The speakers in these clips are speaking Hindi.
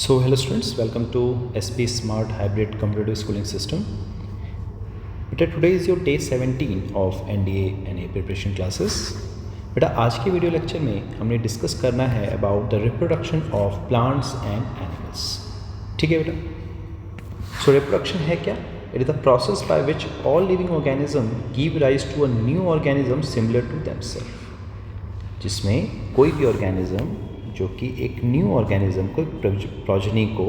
So hello students, welcome to SP Smart Hybrid Competitive Schooling System. बेटा today is your day 17 of NDA and A preparation classes. बेटा आज के वीडियो लेक्चर में हमने डिस्कस करना है about the reproduction of plants and animals. ठीक है बेटा. सो रिप्रोडक्शन है क्या? It is the process by which all living organism give rise to a new organism similar to themselves. जिसमें कोई भी ऑर्गेनिज्म जो कि एक न्यू ऑर्गेनिज्म को प्रोजनी को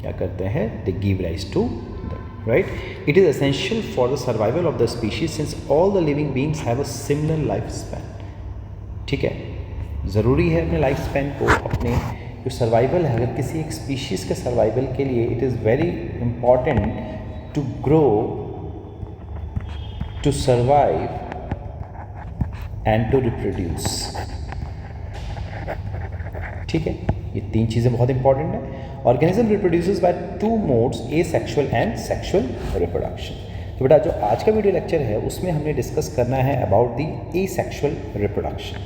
क्या करते हैं, they give rise to them, right. It is essential for the survival of the species since all the living beings have a similar life span. ठीक है, ज़रूरी है अपने लाइफ स्पैन को, अपने जो सर्वाइवल है, अगर किसी एक स्पीशीज़ के सर्वाइवल के लिए it is very important to grow, to survive and to reproduce. ठीक है, ये तीन चीज़ें बहुत इंपॉर्टेंट है. Organism reproduces by two modes, asexual and sexual reproduction. तो बेटा जो आज का वीडियो लेक्चर है उसमें हमने डिस्कस करना है about the asexual reproduction.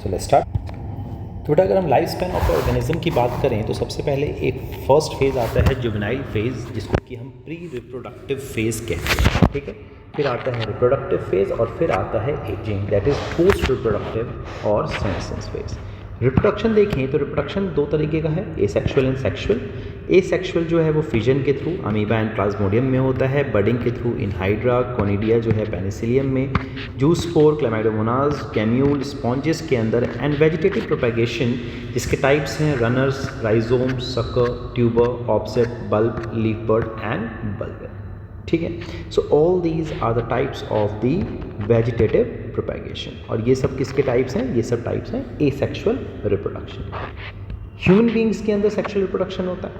So let's start. तो बेटा अगर हम लाइफ स्पैन ऑफ ऑर्गेनिज्म की बात करें तो सबसे पहले एक फर्स्ट फेज़ आता है जुवेनाइल फेज़, जिसको कि हम प्री रिप्रोडक्टिव फेज़ कहते हैं. ठीक है, फिर आता है रिप्रोडक्टिव फेज़ और फिर आता है ageing, that is post reproductive और सेनेसेंस फेज़. रिप्रोडक्शन देखें तो रिप्रोडक्शन दो तरीके का है, एसेक्सुअल एंड सेक्सुअल. एसेक्सुअल जो है वो फिजन के थ्रू अमीबा एंड प्लाज्मोडियम में होता है, बडिंग के थ्रू इन हाइड्रा, कोनिडिया जो है पेनिसिलियम में, जूस्पोर, क्लेमाइडोमोनाज, कैम्यूल, स्पॉन्जेस के अंदर, एंड वेजिटेटिव प्रोपेगेशन जिसके टाइप्स हैं runners, rhizome, sucker, tuber, offset, bulb, leaf bud and bulb. ठीक है, so all these are the types of the vegetative propagation. और ये सब किसके टाइप्स हैं? ये सब टाइप्स हैं एसेक्सुअल रिप्रोडक्शन. ह्यूमन बींग्स के अंदर सेक्सुअल रिप्रोडक्शन होता है.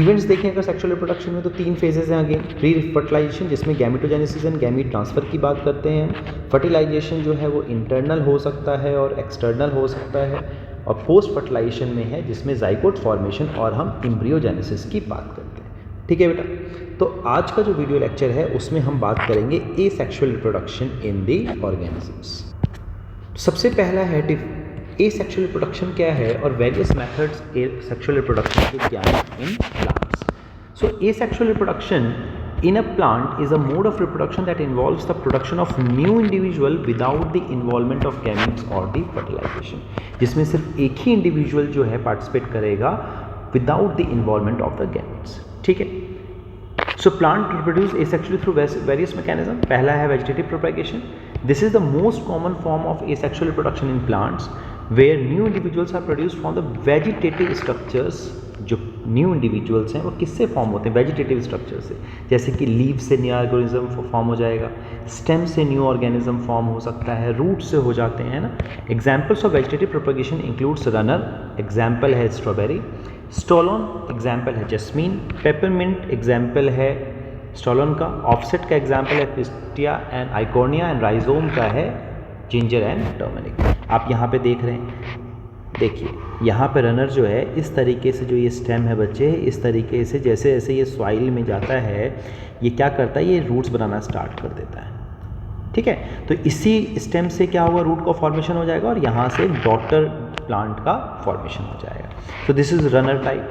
इवेंट्स देखें अगर सेक्सुअल रिप्रोडक्शन में तो तीन फेजेस हैं. अगेन प्री फर्टिलाइजेशन जिसमें गैमेटोजेनेसिस एंड गैमीट ट्रांसफ़र की बात करते हैं. फर्टिलाइजेशन जो है वो इंटरनल हो सकता है और एक्सटर्नल हो सकता है. और पोस्ट फर्टिलाइजेशन में है जिसमें जाइगोट फॉर्मेशन और हम एम्ब्रियोजेनेसिस की बात करते हैं. ठीक है बेटा, तो आज का जो वीडियो लेक्चर है उसमें हम बात करेंगे एसेक्सुअल रिप्रोडक्शन इन दी ऑर्गेनिजम्स. सबसे पहला है एसेक्सुअल रिप्रोडक्शन क्या है और वेरियस मेथड्स सेक्सुअल रिप्रोडक्शन के क्या हैं in plants. So asexual reproduction in a plant is a mode of reproduction that involves the production of new individual without the involvement of gametes or the fertilization. जिसमें सिर्फ एक ही इंडिविजुअल जो है पार्टिसिपेट करेगा without the involvement of the gametes. ठीक है, so plant reproduce asexually through various mechanism. पहला है vegetative propagation. This is the most common form of asexual reproduction in plants where new individuals are produced from the vegetative structures. जो न्यू इंडिविजुअल्स हैं वो किससे फॉर्म होते हैं? वेजिटेटिव स्ट्रक्चर से. जैसे कि लीव से न्यू ऑर्गेनिज्म फॉर्म हो जाएगा, स्टेम से न्यू ऑर्गेनिज्म फॉर्म हो सकता है, रूट से हो जाते हैं ना. Examples of vegetative propagation includes runner, example है स्ट्रॉबेरी, स्टोलोन एग्जाम्पल है जस्मीन, पेपरमिंट एग्जाम्पल है स्टोलोन का, ऑफसेट का एग्जाम्पल है पिस्टिया एंड आइकोनिया, एंड राइजोम का है जिंजर एंड टर्मरिक. आप यहाँ पे देख रहे हैं, देखिए यहाँ पे रनर जो है इस तरीके से, जो ये स्टेम है बच्चे, इस तरीके से जैसे जैसे ये सॉइल में जाता है ये क्या करता है, ये रूट्स बनाना स्टार्ट कर देता है. ठीक है, तो इसी स्टेम से क्या होगा, रूट का फॉर्मेशन हो जाएगा और यहाँ से डॉटर प्लांट का फॉर्मेशन हो जाएगा. तो दिस इज़ रनर टाइप.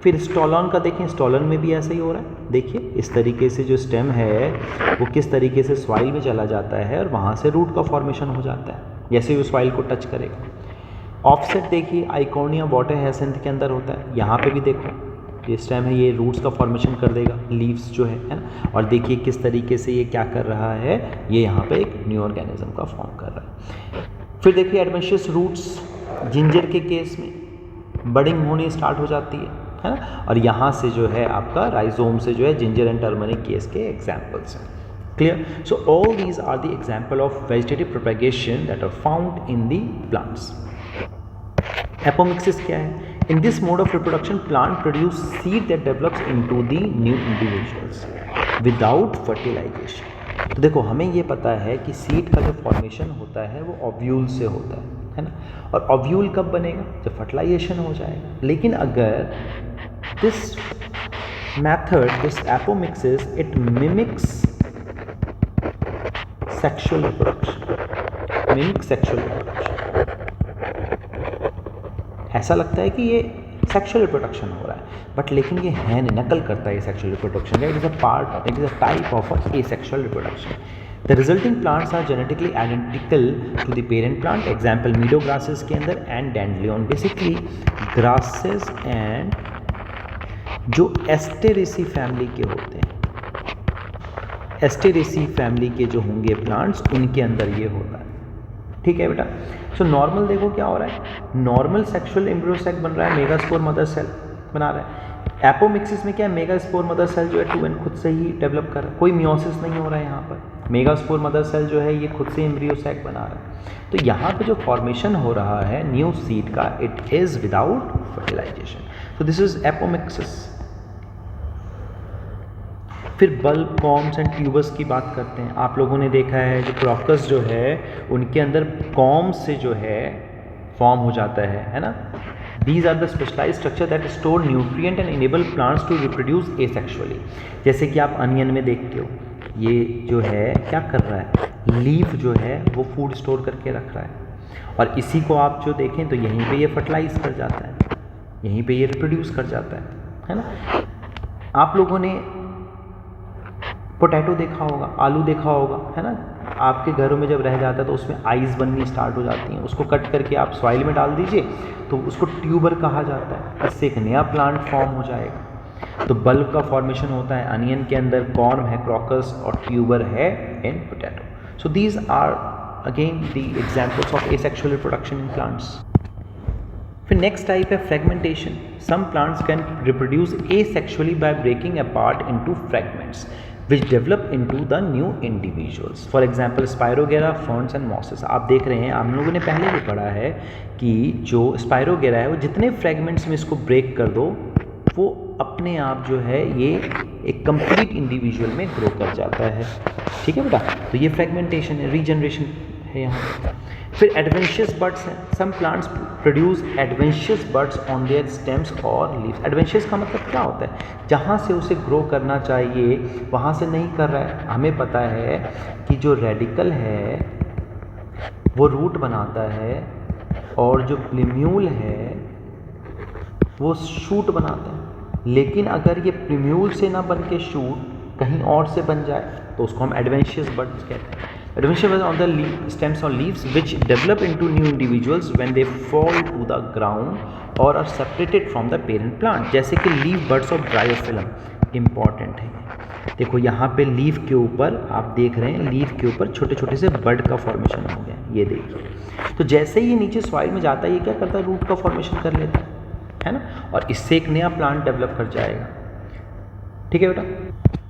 फिर स्टोलोन का देखें, स्टोलोन में भी ऐसा ही हो रहा है. देखिए इस तरीके से जो स्टेम है वो किस तरीके से सॉइल में चला जाता है और वहाँ से रूट का फॉर्मेशन हो जाता है जैसे वो सॉइल को टच करेगा. ऑफसेट देखिए, आइकोनिया वाटर हायसिंथ के अंदर होता है. यहाँ पे भी देखो ये स्टेम है, ये रूट्स का फॉर्मेशन कर देगा, लीव्स जो है ना. और देखिए किस तरीके से ये क्या कर रहा है, ये यहाँ पे एक न्यू ऑर्गेनिज्म का फॉर्म कर रहा है. फिर देखिए एडवेंशियस रूट्स, जिंजर के केस में बडिंग होनी स्टार्ट हो जाती है ना. और यहाँ से जो है आपका राइजोम से जो है जिंजर एंड टर्मरिक केस के एग्जाम्पल्स हैं. Clear. So all these are the example of vegetative propagation that are found in the plants. Apomixis क्या है? In this mode of reproduction plant produce seed that develops into the new individuals without fertilisation. तो देखो हमें ये पता है कि सीड का जो फॉर्मेशन होता है वो ओव्यूल से होता है ना. और ओव्यूल कब बनेगा? जब फर्टिलाइजेशन हो जाएगा. लेकिन अगर this method, this apomixis, it mimics sexual reproduction, mimics sexual reproduction. ऐसा लगता है कि ये सेक्सुअल रिप्रोडक्शन हो रहा है, बट लेकिन ये है नहीं, नकल करता है ये सेक्सुअल रिप्रोडक्शन का, it is a part, it is a type of a asexual reproduction. The resulting plants are genetically identical to the parent plant. Example meadow grasses के अंदर and dandelion. Basically grasses and जो एस्टेरेसी फैमिली के होते हैं, एस्टेरेसी फैमिली के जो होंगे प्लांट्स, उनके अंदर ये होता है. ठीक है बेटा. सो नॉर्मल देखो क्या हो रहा है, नॉर्मल सेक्सुअल एम्ब्रियो सैक बन रहा है, मेगास्पोर मदर सेल बना रहा है. एपोमिक्सिस में क्या है, मेगास्पोर मदर सेल जो है 2n खुद से ही डेवलप कर रहा है, कोई मियोसिस नहीं हो रहा है यहाँ पर. मेगास्पोर मदर सेल जो है ये खुद से एम्ब्रियो सैक बना रहा है. तो यहाँ पे जो फॉर्मेशन हो रहा है न्यू सीड का, इट इज़ विदाउट फर्टिलाइजेशन. तो दिस इज एपोमिक्सिस. फिर बल्ब, कॉम्स एंड ट्यूबस की बात करते हैं. आप लोगों ने देखा है जो क्रोकस जो है उनके अंदर कॉम्स से जो है फॉर्म हो जाता है ना. These are the specialized structure that store nutrient and enable plants to reproduce asexually. जैसे कि आप अनियन में देखते हो, ये जो है क्या कर रहा है, लीफ जो है वो फूड स्टोर करके रख रहा है, और इसी को आप जो देखें तो यहीं पे ये फर्टिलाइज कर जाता है, यहीं पे ये रिप्रोड्यूस कर जाता है ना. आप लोगों ने पोटैटो देखा होगा, आलू देखा होगा, है ना. आपके घरों में जब रह जाता है तो उसमें आइज़ बननी स्टार्ट हो जाती हैं. उसको कट करके आप सॉइल में डाल दीजिए तो उसको ट्यूबर कहा जाता है. इससे एक नया प्लांट फॉर्म हो जाएगा. तो बल्ब का फॉर्मेशन होता है अनियन के अंदर, कॉर्म है, क्रोकस, और ट्यूबर है in potato. So these are again the examples of asexual reproduction in plants. फिर नेक्स्ट टाइप है fragmentation. Some plants can reproduce asexually by breaking apart into fragments which develop into the new individuals. For example Spirogyra, ferns and mosses. आप देख रहे हैं, आप लोगों ने पहले भी पढ़ा है कि जो Spirogyra है वो जितने फ्रेगमेंट्स में इसको ब्रेक कर दो वो अपने आप जो है ये एक कंप्लीट इंडिविजुअल में ग्रो कर जाता है. ठीक है बेटा. तो ये फ्रेगमेंटेशन है, रीजनरेशन है यहाँ. फिर एडवेंशियस बड्स हैं. Some plants produce adventitious buds on their stems और लीव्स. एडवेंशियस का मतलब क्या होता है, जहाँ से उसे ग्रो करना चाहिए वहाँ से नहीं कर रहा है. हमें पता है कि जो रेडिकल है वो रूट बनाता है और जो प्लिम्यूल है वो शूट बनाता है. लेकिन अगर ये प्लिम्यूल से ना बन के शूट कहीं और से बन जाए तो उसको हम एडवेंशियस बड्स कहते हैं. Adventure was on the stems or leaves which develop into new individuals when they fall to the ground or are separated from the parent plant. जैसे कि leaf buds of bryophyllum important है. देखो यहाँ पे लीफ के ऊपर आप देख रहे हैं, लीफ के ऊपर छोटे छोटे से बड का फॉर्मेशन हो गया, ये देखिए. तो जैसे ही ये नीचे सॉइल में जाता है ये क्या करता है, रूट का फॉर्मेशन कर लेता है ना, और इससे एक नया प्लांट डेवलप कर जाएगा. ठीक है बेटा.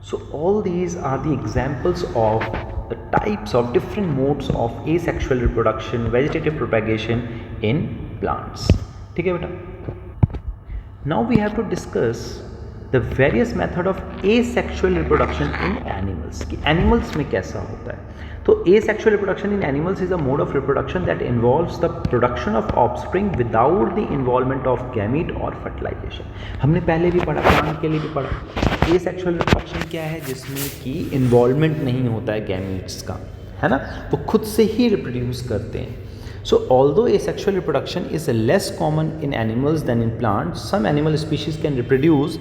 So all these are the examples of the types of different modes of asexual reproduction, vegetative propagation in plants. ठीक है बेटा. Now we have to discuss the various method of asexual reproduction in animals. कि animals में कैसा होता है. तो asexual reproduction in animals is a mode of reproduction that involves the production of offspring without the involvement of gamete or fertilization. हमने पहले भी पढ़ा, प्लांट के लिए भी पढ़ा. asexual reproduction क्या है, जिसमें कि इन्वॉल्वमेंट नहीं होता है गैमीट्स का, है ना, वो खुद से ही रिप्रोड्यूस करते हैं. So although asexual reproduction is less common in animals than in plants, some animal species can reproduce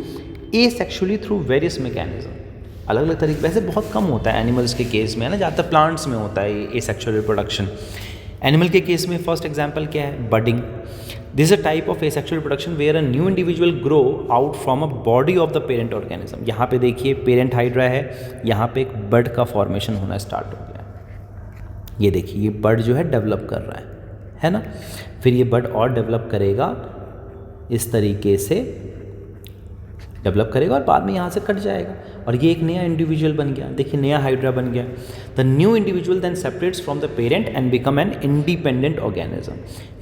asexually through various mechanisms. अलग अलग तरीके, वैसे बहुत कम होता है एनिमल्स के केस में, है ना, ज़्यादातर प्लांट्स में होता है ये एसेक्सुअल रिप्रोडक्शन. एनिमल के केस में फर्स्ट एग्जांपल क्या है, budding. This is a type of asexual reproduction where a new individual grow out from a body of the parent organism. यहाँ पे देखिए पेरेंट हाइड्रा है, यहाँ पे एक बड का फॉर्मेशन होना स्टार्ट हो गया. ये देखिए ये बड जो है डेवलप कर रहा है ना. फिर ये बड और डेवलप करेगा, इस तरीके से डेवलप करेगा और बाद में यहाँ से कट जाएगा और ये एक नया इंडिविजुअल बन गया. देखिए नया हाइड्रा बन गया. The new individual then separates from the parent and become an independent organism.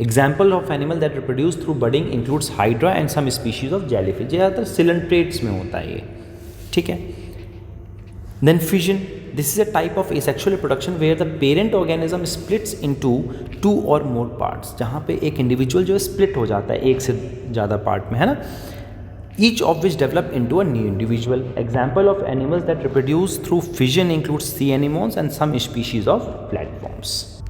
Example of animal that reproduce through budding includes hydra and some species of jellyfish. ज़्यादातर सिलेंट्रेट्स में होता है ये. ठीक है. Then fission. This is a type of asexual reproduction where the parent organism splits into 2 और मोर पार्ट्स. जहाँ पे एक इंडिविजुअल जो है स्प्लिट हो जाता है एक से ज़्यादा पार्ट में, है ना. each of which develop into a new individual. Example of animals that reproduce through fission includes sea anemones and some species of platforms.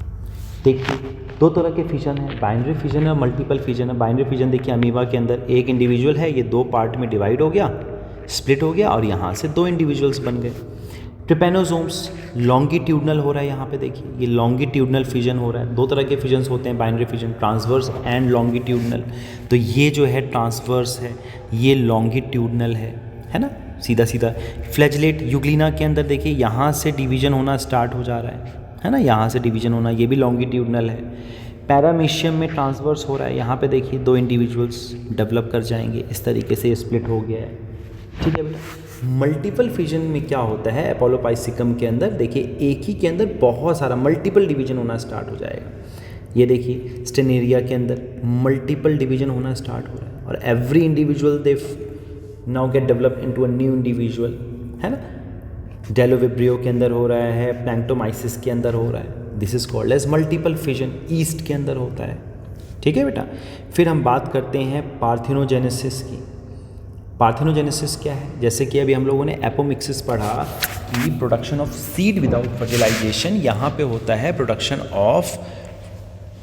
देखिए दो तरह के फिजन है, बाइनरी फिजन है और मल्टीपल फिजन है। बाइनरी फिजन देखिए अमीबा के अंदर एक इंडिविजुअल है, ये दो पार्ट में डिवाइड हो गया, स्प्लिट हो गया और यहाँ से दो इंडिविजुअल्स बन गए। ट्रिपेनोसोम्स लॉन्गिट्यूडनल हो रहा है, यहाँ पे देखिए ये लॉन्गिट्यूडनल फिजन हो रहा है। दो तरह के फिजन्स होते हैं binary fission, transverse and longitudinal. तो ये जो है ट्रांसवर्स है, ये लॉन्गिट्यूडनल है ना, सीधा सीधा। फ्लैजलेट यूग्लिना के अंदर देखिए यहाँ से डिवीजन होना स्टार्ट हो जा रहा है ना, यहाँ से डिवीजन होना, ये भी लॉन्गिट्यूडनल है। पैरामीशियम में ट्रांसवर्स हो रहा है, यहाँ पे देखिए दो इंडिविजुअल्स डेवलप कर जाएंगे, इस तरीके से स्प्लिट हो गया है, ठीक है बेटा। मल्टीपल फिजन में क्या होता है, एपोलोपाइसिकम के अंदर देखिए एक ही के अंदर बहुत सारा मल्टीपल डिवीजन होना स्टार्ट हो जाएगा। ये देखिए स्टेनेरिया के अंदर मल्टीपल डिवीजन होना स्टार्ट हो रहा है और every individual they now get develop into a new individual, है ना। डेलोविब्रियो के अंदर हो रहा है, प्लैंक्टोमाइसिस के अंदर हो रहा है, this is called as multiple fission. Yeast के अंदर होता है, ठीक है बेटा। फिर हम बात करते हैं पार्थिनोजेनेसिस की। पार्थिनोजेनेसिस क्या है, जैसे कि अभी हम लोगों ने एपोमिक्सिस पढ़ा कि production of seed without fertilisation, यहाँ पे होता है प्रोडक्शन ऑफ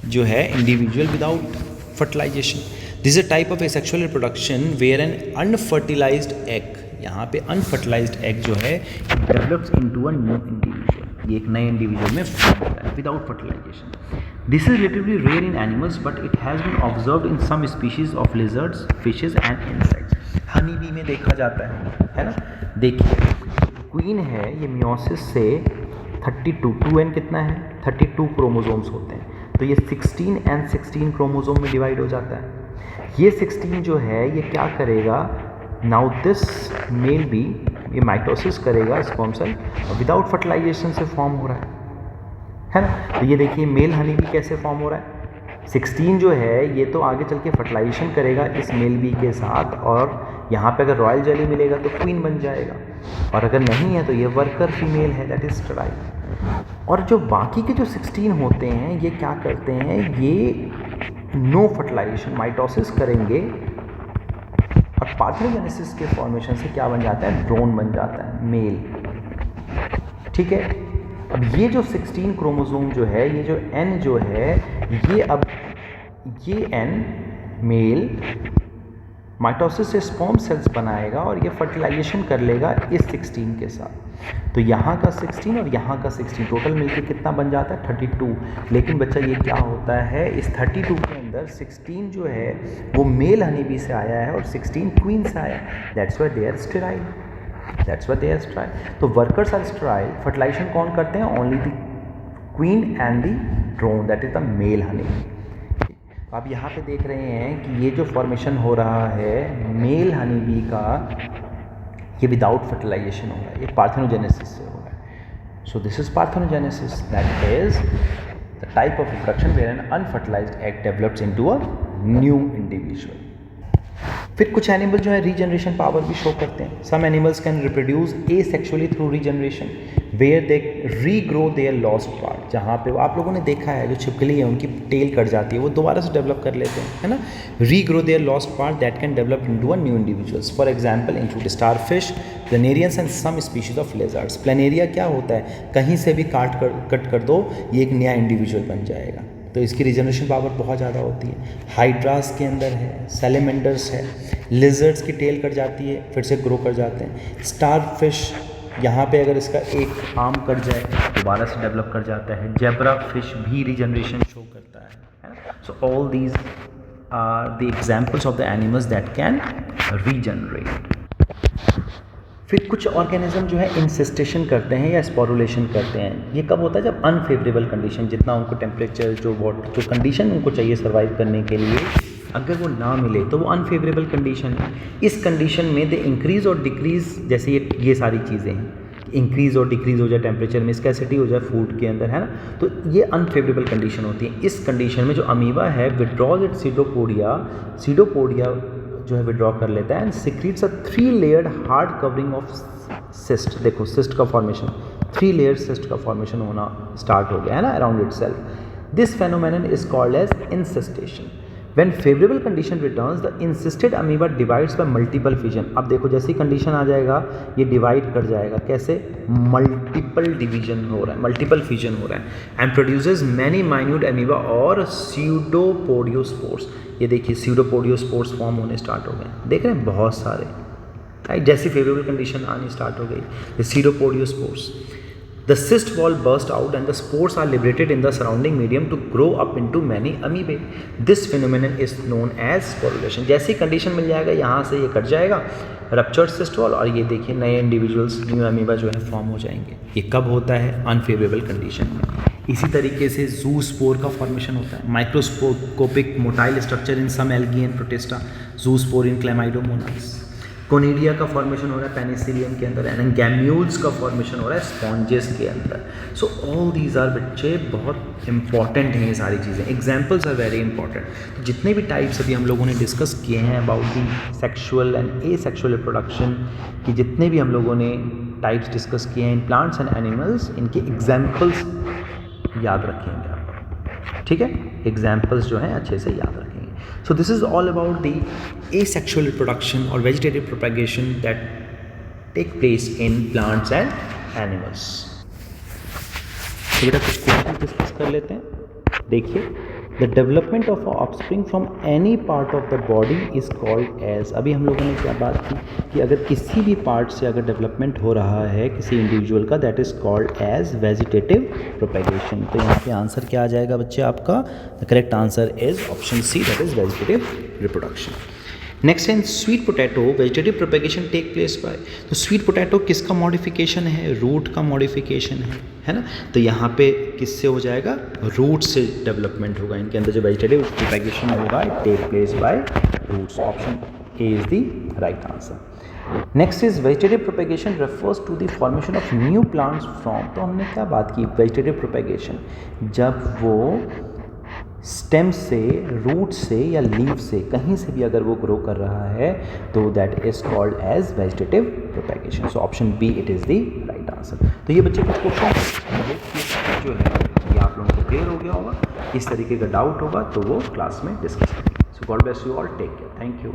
जो है individual without fertilisation. This is a type of asexual reproduction where an unfertilised egg, यहाँ पे अनफर्टिलाइज्ड एग जो है develops into a new individual, ये एक नए इंडिविजुअल में फॉर्म होता है without fertilisation. This is relatively rare in animals but it has been observed in some species of lizards, fishes and insects. Honey bee में देखा जाता है ना। देखिए क्वीन है, ये मियोसिस से 32 2n कितना है 32 क्रोमोसोम्स होते हैं, तो ये 16 and 16 क्रोमोसोम में डिवाइड हो जाता है। ये 16 जो है ये क्या करेगा, नाउ दिस मेल बी ये माइटोसिस करेगा स्पर्म सेल विदाउट फर्टिलाइजेशन से फॉर्म हो रहा है ना। तो ये देखिए मेल हनी बी कैसे फॉर्म हो रहा है, 16 जो है ये तो आगे चल के फर्टिलाइजेशन करेगा इस मेल बी के साथ और यहाँ पे अगर रॉयल जेली मिलेगा तो क्वीन बन जाएगा, और अगर नहीं है तो ये वर्कर फीमेल है, दैट इज स्टेराइल। और जो बाकी के जो 16 होते हैं ये क्या करते हैं, ये नो फर्टिलाइजेशन माइटोसिस करेंगे और पार्थिनोजेनेसिस के फॉर्मेशन से क्या बन जाता है, ड्रोन बन जाता है मेल, ठीक है। अब ये जो 16 क्रोमोसोम जो है, ये जो N जो है, ये अब ये N मेल माइटोसिस से स्पर्म सेल्स बनाएगा और ये फर्टिलाइजेशन कर लेगा इस 16 के साथ। तो यहाँ का 16 और यहाँ का 16 टोटल मिलके कितना बन जाता है 32। लेकिन बच्चा ये क्या होता है, इस 32 के अंदर 16 जो है वो मेल हनी बी से आया है और 16 क्वीन से आया, that's why they are sterile, that's why they are sterile. तो वर्कर्स आर स्टेराइल, फर्टिलाइजेशन कौन करते हैं, only the queen and the drone, that is the male honey bee. आप यहाँ पे देख रहे हैं कि ये जो फॉर्मेशन हो रहा है मेल हनी बी का, ये विदाउट फर्टिलाइजेशन हो रहा है, ये पार्थिनोजेनेसिस से हो रहा है। So this is parthenogenesis, that is the type of reproduction where an unfertilised egg develops into a new individual. फिर कुछ एनिमल जो है रीजनरेशन पावर भी शो करते हैं। Some animals can reproduce asexually through regeneration where they regrow their lost part, जहाँ पे आप लोगों ने देखा है जो छिपकली है उनकी टेल कट जाती है, वो दोबारा से डेवलप कर लेते हैं, है ना। Regrow their lost part that can develop into a new individuals, for example include starfish, planarians and some species of lizards. Planaria क्या होता है, कहीं से भी कट कर दो ये एक नया इंडिविजुअल बन जाएगा, तो इसकी रीजनरेशन पावर बहुत ज़्यादा होती है। हाइड्रास के अंदर है, सैलेमेंडर्स है, लिजर्ड्स की टेल कट जाती है फिर से ग्रो कर जाते हैं। स्टारफिश यहाँ पे अगर इसका एक आर्म कट जाए दोबारा से डेवलप कर जाता है। जेब्रा फिश भी रीजनरेशन शो करता है ना। So all these are the examples of the animals that can regenerate. फिर कुछ ऑर्गेनिज्म जो है इंसेस्टेशन करते हैं या स्पोरुलेशन करते हैं। ये कब होता है, जब अनफेवरेबल कंडीशन, जितना उनको टेम्परेचर जो कंडीशन उनको चाहिए सर्वाइव करने के लिए, अगर वो ना मिले तो वो अनफेवरेबल कंडीशन है। इस कंडीशन में दे इंक्रीज़ और डिक्रीज़, जैसे ये सारी चीज़ें हैं, इंक्रीज़ और डिक्रीज़ हो जाए टेम्परेचर में, स्कैसिटी हो जाए फूड के अंदर, है ना, तो ये अनफेवरेबल कंडीशन होती है। इस कंडीशन में जो अमीबा है विड्रॉज इट सीडोपोडिया जो है विड्रॉ कर लेता है and secretes a 3 layered hard covering of cyst. देखो सिस्ट का फॉर्मेशन, 3 लेयर सिस्ट का फॉर्मेशन होना स्टार्ट हो गया है ना around itself. This phenomenon is called as encystation. When favourable condition returns the encysted amoeba divides by multiple fission. अब देखो जैसे ही कंडीशन आ जाएगा ये डिवाइड कर जाएगा, कैसे? मल्टीपल डिवीजन हो रहा है, मल्टीपल फिजन हो रहा है, and produces many minute amoeba और स्यूडोपोडियोस्पोर्स। ये देखिए स्यूडोपोडियोस्पोर्स फॉर्म होने स्टार्ट हो गए, देख रहे हैं बहुत सारे, राइट? जैसी फेवरेबल कंडीशन आनी स्टार्ट हो गई, स्यूडोपोडियोस्पोर्स, the cyst wall burst out and the spores are liberated in the surrounding medium to grow up into many amoebae. This phenomenon is known as sporulation. जैसी कंडीशन मिल जाएगा यहाँ से ये कट जाएगा रप्चर्ड सिस्ट वॉल, और ये देखिए नए इंडिविजुअल्स न्यू अमीबा जो है फॉर्म हो जाएंगे। ये कब होता है? अनफेवरेबल कंडीशन में। इसी तरीके से जू स्पोर का फॉर्मेशन होता है, microscopic motile structure in some algae and protista, zoospore in chlamydomonas. Conidia का फॉर्मेशन हो रहा है पेनिसिलियम के अंदर, एंड गैम्यूल्स का फॉर्मेशन हो रहा है स्पॉन्जेस के अंदर। सो ऑल दीज आर बच्चे बहुत इंपॉर्टेंट हैं ये सारी चीज़ें, एग्जाम्पल्स आर वेरी इंपॉर्टेंट। तो जितने भी टाइप्स अभी हम लोगों ने डिस्कस किए हैं about the sexual and A sexual reproduction की, जितने भी हम लोगों ने टाइप्स डिस्कस किए हैं इन प्लांट्स एंड एनिमल्स, इनके एग्जाम्पल्स याद रखेंगे आप, ठीक है? एग्जाम्पल्स जो हैं अच्छे से याद रखेंगे। So this is all about the asexual reproduction or vegetative propagation that take place in plants and animals. तो बेटा कुछ क्वेश्चन डिस्कस कर लेते हैं। देखिए, the development of offspring from any part of the body is called as. अभी हम लोगों ने क्या बात की कि अगर किसी भी पार्ट से अगर डेवलपमेंट हो रहा है किसी इंडिविजुअल का, that is called as vegetative propagation. तो यहाँ पे आंसर क्या आ जाएगा बच्चे आपका? The correct answer is option C, that is vegetative reproduction. Next है sweet potato vegetative propagation take place by. तो स्वीट पोटैटो किसका मॉडिफिकेशन है? रूट का मॉडिफिकेशन है ना? तो यहाँ पे किससे हो जाएगा? रूट से डेवलपमेंट होगा, इनके अंदर जो वेजिटेटिव प्रोपेगेशन होगा it take place by roots. Option A is the right answer. Next is vegetative propagation refers to the formation of new plants from. तो हमने क्या बात की? वेजिटेटिव प्रोपेगेशन जब वो स्टेम से, रूट से या लीफ से कहीं से भी अगर वो ग्रो कर रहा है तो that is called as vegetative propagation. So option B it is the right answer. तो ये बच्चे कुछ क्वेश्चन जो है ये आप लोगों को क्लियर हो गया होगा। इस तरीके का डाउट होगा तो वो क्लास में डिस्कस करेंगे। So god bless you all, take care, thank you.